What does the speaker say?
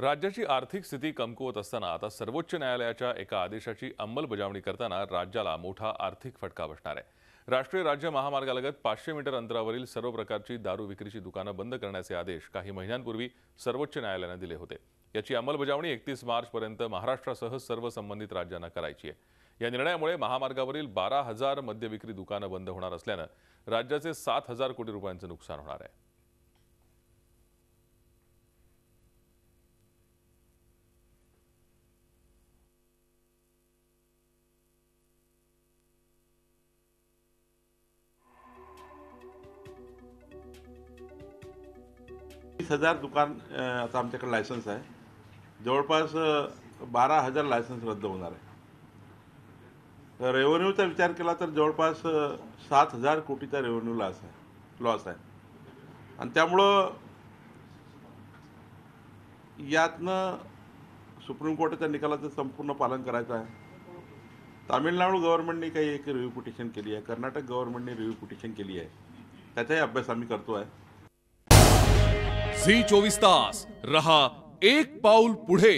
राज्याची आर्थिक स्थिती कमकुवत असताना आता सर्वोच्च न्यायालयाच्या एका आदेशाची अंमलबजावणी करताना राज्याला मोठा आर्थिक फटका बसणार आहे। राष्ट्रीय राज्य महामार्गालगत 500 मीटर अंतरावरील सर्व प्रकारची दारू विक्रीची दुकानं बंद करण्याचे आदेश काही महिन्यांपूर्वी सर्वोच्च न्यायालयाने दिले होते। याची अंमलबजावणी 31 मार्चपर्यंत महाराष्ट्रासह सर्व संबंधित राज्यांना करायची आहे। या निर्णयामुळे महामार्गावरील 12,000 मद्य विक्री दुकानं बंद होणार असल्याने राज्याचे 7,000 कोटी रुपयांचे नुकसान होणार आहे। हजार दुकान आता आमच्याकडे लायसन्स आहे। जवळपास 12,000 लायसन्स रद्द होणार आहे। तर रेव्हेन्यूचा विचार केला तर जवळपास 7,000 कोटीचा रेव्हेन्यू लॉस आहे आणि त्यामुळं यातनं सुप्रीम कोर्टाच्या निकालाचं संपूर्ण पालन करायचं आहे। तामिळनाडू गव्हर्नमेंटने काही एक रिव्ह्यू पिटिशन केली आहे, कर्नाटक गव्हर्नमेंटने रिव्ह्यू पिटिशन केली आहे, त्याचाही अभ्यास आम्ही करतो आहे। झी 24 तास रहा एक पाऊल पुढे।